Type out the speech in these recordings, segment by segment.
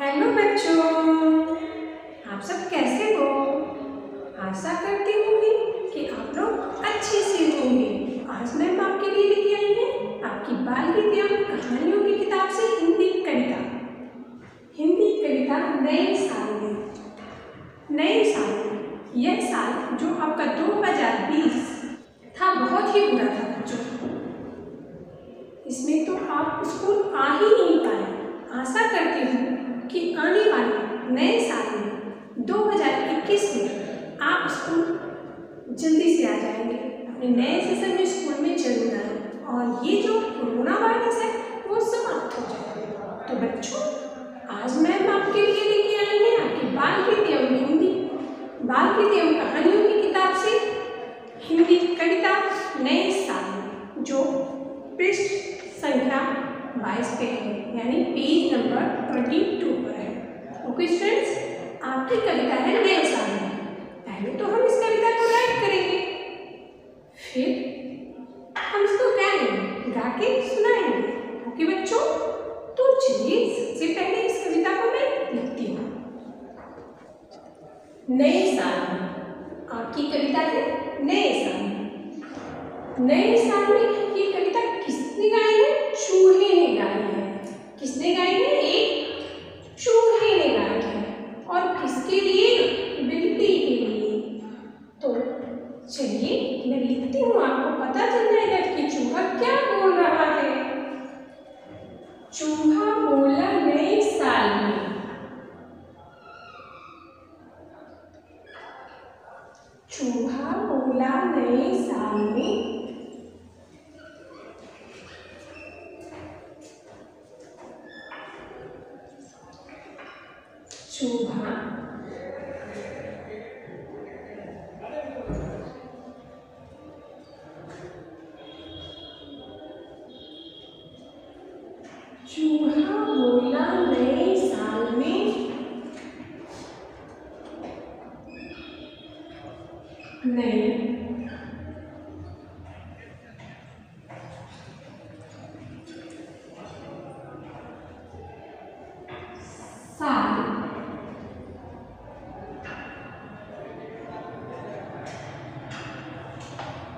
Hello बच्चों, आप सब कैसे हो? आशा करती हूँ कि आप लोग अच्छे से होंगे। आज मैं आपके लिए लेके आई हूँ आपकी बाल गीत एवं कहानियों की किताब से हिंदी कविता नए साल में। यह साल जो आपका 2020 था बहुत ही बुरा था बच्चों। इसमें तो आप स्कूल आ ही नहीं पाए। आशा करती हूँ कि आने वाले नए साल में 2021 में आप स्कूल जल्दी से आ जाएंगे। अपने नए सेशन में स्कूल में जरूर आए और ये जो कोरोना वायरस है वो समाप्त हो जाएगा। तो बच्चों, आज मैम आपके लिए लेके आई हैं आपकी बाल गीत एवं कहानियों की किताब से हिंदी कविता नए साल में, जो पृष्ठ संख्या 22 पे है, यानी पेज नंबर 22 पर है। ओके स्टूडेंट्स, आपकी कविता है नए साल में। पहले तो हम इस कविता को राइट करेंगे, फिर हम इसको गाएंगे, गा के सुनाएंगे। ओके बच्चों, तो चलिए सबसे पहले इस कविता को मैं लिखती हूँ। नए साल में, आपकी कविता है नए साल में। नए साल में ये कविता किसने गाई है? चूहे ने गाई है। किसने गाई है? एक चूहे ने गाई है। और किसके लिए? बिल्ली के लिए। तो चलिए मैं लिखती हूँ, आपको पता चल जाएगा कि चूहा क्या बोल रहा है। चूहा बोला नए साल में, चूहा बोला नए साल में, चूहा बोला नए साल में, नए साल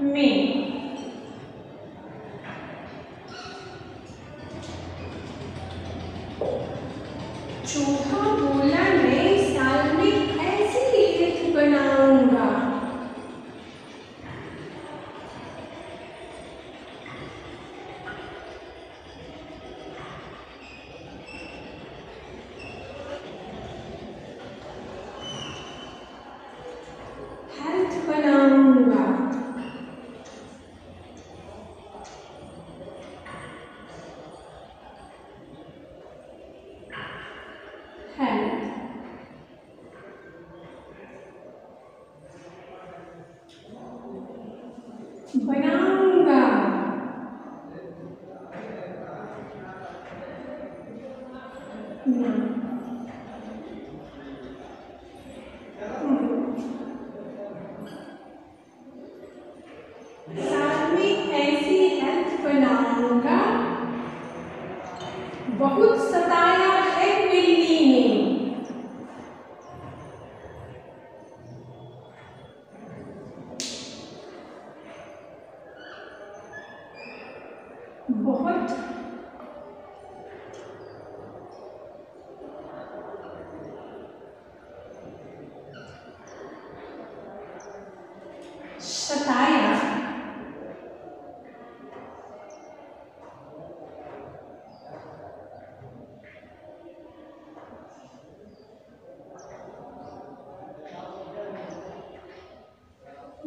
में चूहा बोला नए साल में ऐसी हेल्थ बनाऊंगा। हेल्थ बनाऊंगा। बनाऊंगा। साथ में ऐसी हेल्थ बनाऊंगा, बहुत सताया है बिल्ली ने। बहुत सताया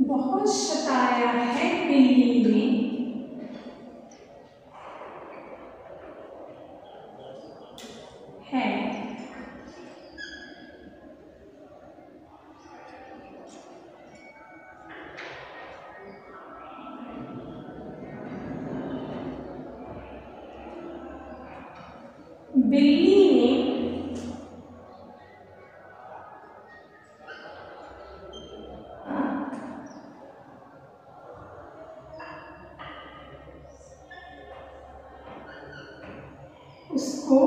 बहुत सताया है बिल्ली ने। है बिल्ली ने उसको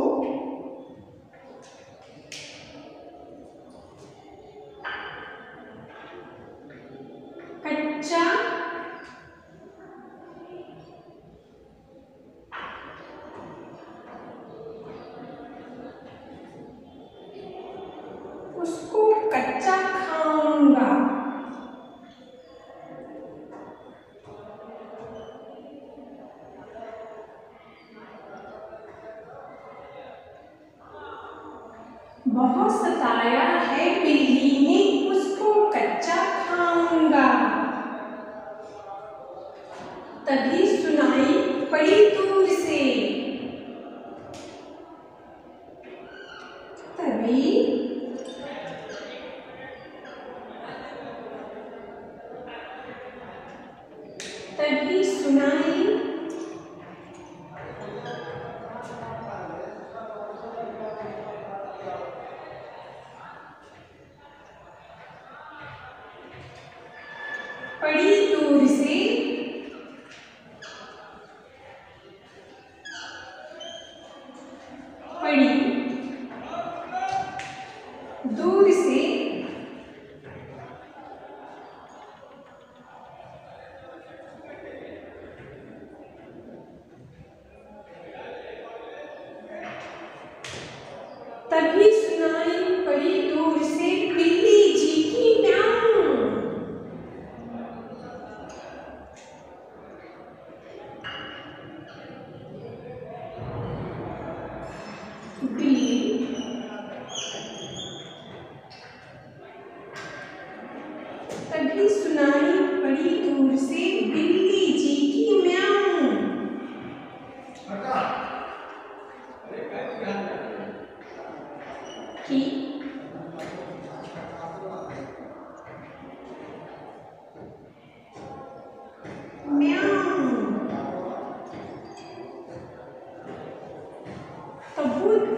बहुत सताया है बिल्ली ने, उसको कच्चा खाऊंगा। तभी सुनाई पड़ी दूर से, तभी सुनाई पड़ी दूर से, पड़ी दूर से, तभी सुनाई पड़ी दूर से बिल्ली जी की म्याऊं। बिल्ली तभी सुनाई पड़ी दूर से बिल्ली जी की म्याऊं। की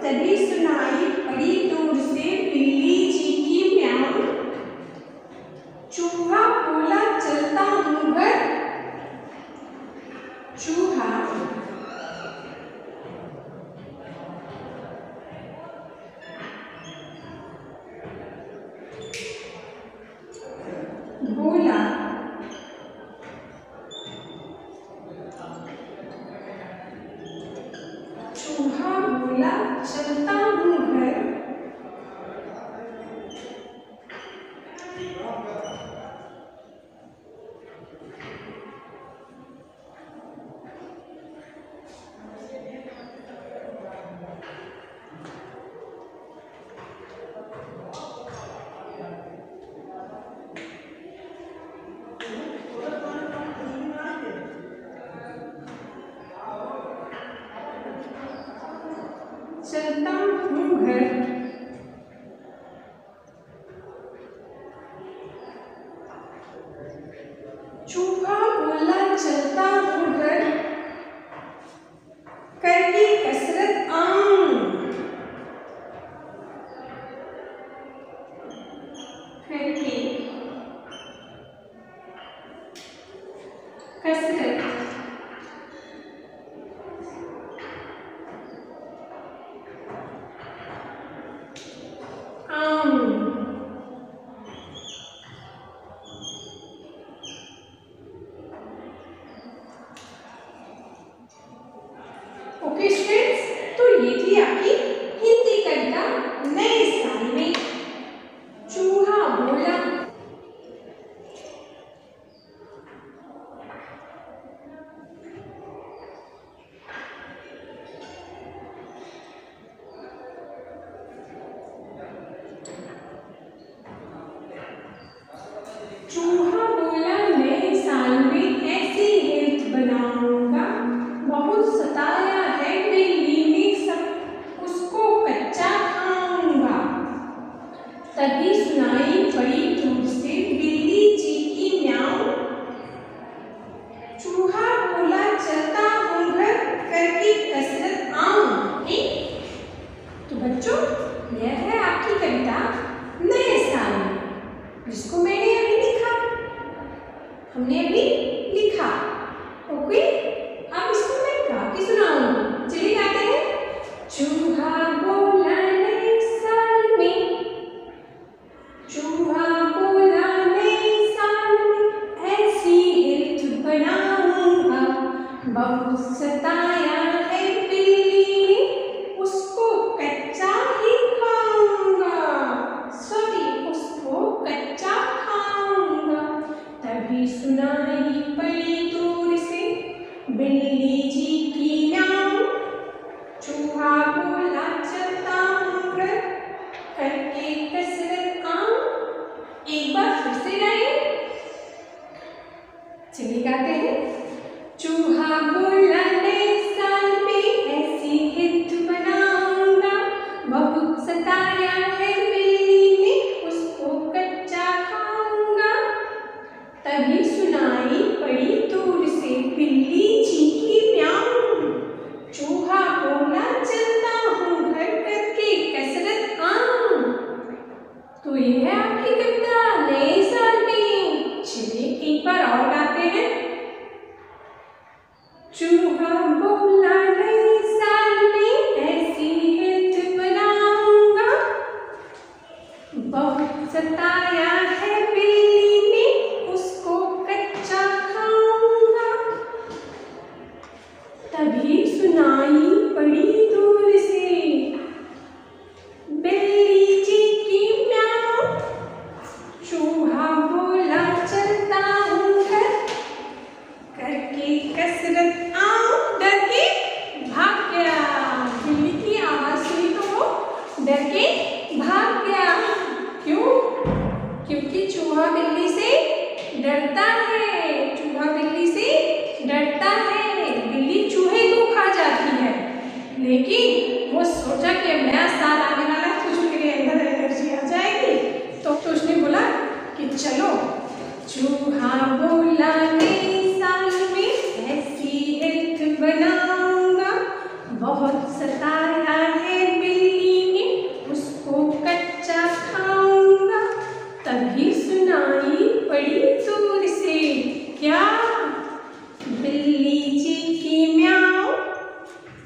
तभी सुनाई पड़ी दूर से बिल्ली जी की म्याऊं। चूहा बोला चलता हूँ घर, चूहा बोला चूहा बोला चलता हूँ घर, चलता हूँ घर। चूहा बोला चलता हूँ घर, करके कसरत आऊं। करके कसरत ओके स्टूडेंट्स, तो ये थी आपकी हिंदी कविता नए साल में। चूहा बोला। चूहा बोला नए साल में ऐसी हेल्थ बनाऊंगा, बहुत सताया है बिल्ली ने, सब उसको कच्चा खाऊंगा। तभी सुनाई पड़ी दूर से बिल्ली जी की म्याऊं। चूहा बोला चलता हूँ घर, करके कसरत आऊं। तो बच्चों, यह है आपकी कविता नए साल में, जिसको मैंने अभी लिखा, हमने अभी लिखा। ओके, अब इसको मैं गा के सुनाऊंगी। चलिए गाते हैं। चूहा बोला नए साल में, चूहा बोला नए साल में ऐसी हेल्थ बनाऊंगा, बहुत सताया है बिल्ली ने, उसको कच्चा ही खाऊंगा। सॉरी, उसको कच्चा खाऊंगा। तभी सुनाई पड़ी दूर से बिल्ली जी की म्याऊं। चूहा बोला चलता हूँ घर, चूहा बोला नए साल में ऐसी हेल्थ बनाऊंगा, बहुत सताया है बिल्ली ने उसको कच्चा खाऊंगा। तभी सुनाई पड़ी दूर से बिल्ली जी की म्याऊं। चूहा बोला चलता हूँ घर, करके कसरत आऊं। डर के भाग गया। बिल्ली की आवाज सुनी तो वो डर के भाग गया। क्यों? क्योंकि चूहा बिल्ली से डरता है। चूहा बिल्ली से डरता है। बिल्ली चूहे को खा जाती है, लेकिन वो सोचा कि अब नया साल आने वाला है तो उसके लिए अंदर एनर्जी आ जाएगी। तो उसने बोला कि चलो। चूहा बोला नए साल में ऐसी हेल्थ बनाऊंगा, बहुत सताया है बिल्ली ने उसको कच्चा खाऊंगा। तभी सुनाई पड़ी दूर से क्या? बिल्ली जी की म्याऊं।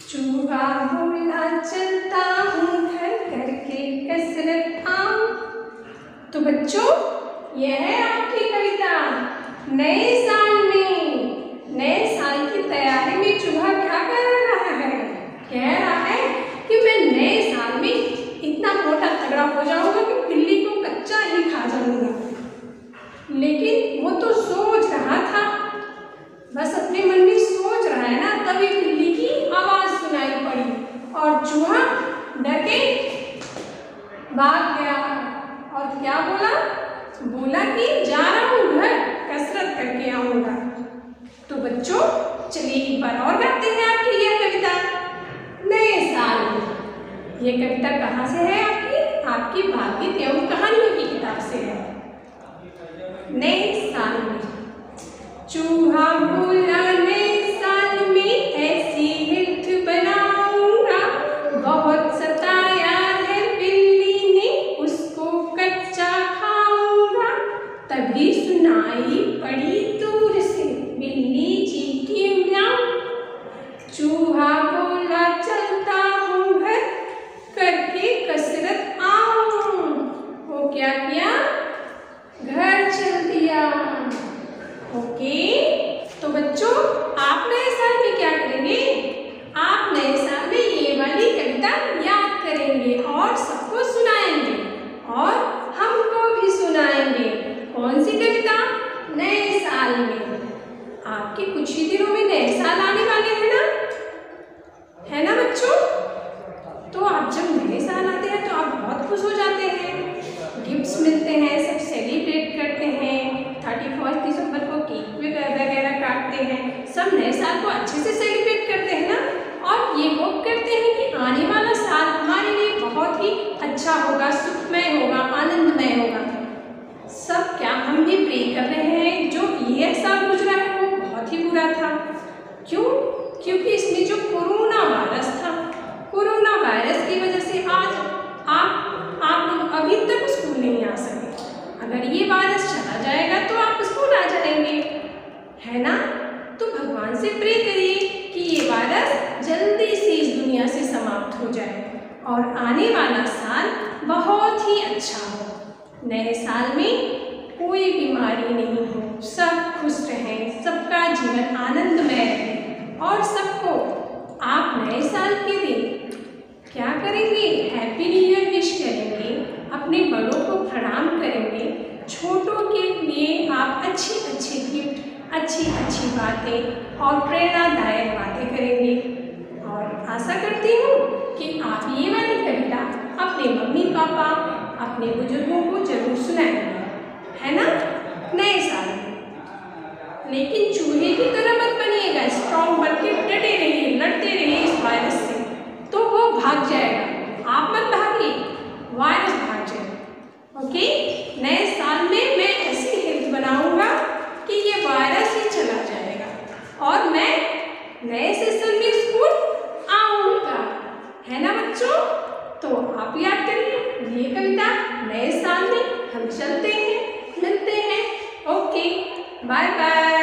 चूहा बोला चलता हूँ घर, करके कसरत आऊं। तो बच्चों, यह है आपकी कविता। नए साल में, नए साल की तैयारी में चूहा क्या कर रहा है? कह रहा है कि मैं नए साल में इतना मोटा तगड़ा हो जाऊंगा कि बिल्ली को कच्चा ही खा जाऊंगा। लेकिन वो तो सोच रहा था, बस अपने मन में सोच रहा है ना, तभी बिल्ली की आवाज सुनाई पड़ी और चूहा डर के भाग गया। और क्या बोला? बोला कि जा रहा हूँ घर, कसरत करके आऊंगा। तो बच्चों, चलिए एक बार और गाते हैं आपकी यह कविता नए साल में। ये कविता कहाँ से है आपकी? आपकी भाग्य एवं कहानियों की किताब से है। नए साल में। चूहा बोला नए साल में ऐसी हेल्थ बनाऊंगा, बहुत सताया है बिल्ली ने उसको कच्चा खाऊंगा। तभी सुनाई पड़ी दूर से बिल्ली जी की म्याऊं। चूहा बोला चलता हूँ घर, करके कसरत आऊं। वो क्या किया? घर चल दिया। ओके, तो बच्चों, आप नए साल में क्या करेंगे? आप नए साल में ये वाली कविता याद करेंगे और सबको सुनाएंगे और हमको भी सुनाएंगे। कौन सी कविता? नए साल में। आपके कुछ ही दिनों में नए साल आने वाले हैं ना, है ना बच्चों? तो आप जब नए साल आते हैं तो आप बहुत खुश हो जाते हैं, गिफ्ट्स मिलते हैं, सब सेलिब्रेट करते हैं, 31 दिसंबर को केक वगैरह काटते हैं, सब नए साल को अच्छे से सेलिब्रेट करते हैं ना। और ये होप करते हैं कि आने वाला साल हमारे लिए बहुत ही अच्छा होगा, सुखमय होगा, आनंदमय होगा। सब क्या हम भी प्रे कर रहे हैं। जो ये साल गुजरा है वो बहुत ही बुरा था। क्यों? क्योंकि इसमें जो कोरोना वायरस था, कोरोना वायरस की वजह से आज आप लोग अभी तक स्कूल नहीं आ सके। अगर ये वायरस चला जाएगा तो आप स्कूल आ जाएंगे, है ना? तो भगवान से प्रे करिए कि ये वायरस जल्दी से इस दुनिया से समाप्त हो जाए और आने वाला साल बहुत ही अच्छा हो। नए साल में कोई बीमारी नहीं हो, सब खुश रहें, सबका जीवन आनंदमय रहे। और सबको आप नए साल के दिन क्या करेंगे? हैप्पी न्यू ईयर विश करेंगे, अपने बड़ों को प्रणाम करेंगे, छोटों के लिए आप अच्छी अच्छी गिफ्ट, अच्छी अच्छी बातें और प्रेरणादायक बातें करेंगे। और आशा करती हूँ कि आप ये वाली कविता अपने मम्मी पापा, अपने बुजुर्गों को जरूर सुनाएंगे, है ना? नए साल में। लेकिन चूहे की तरह मत बनिएगा, स्ट्रॉन्ग बन के डटे रहिए, लड़ते रहिए इस वायरस से, तो वो भाग जाएगा। आप मत भागिए, वायरस भाग जाएगा। ओके, नए साल में मैं ऐसी हेल्थ बनाऊंगा कि ये वायरस ही चला जाएगा और मैं नए सेशन में स्कूल आऊंगा, है ना बच्चों? तो आप याद करिए ये कविता नए साल में। हम चलते हैं, मिलते हैं। Okay, bye bye.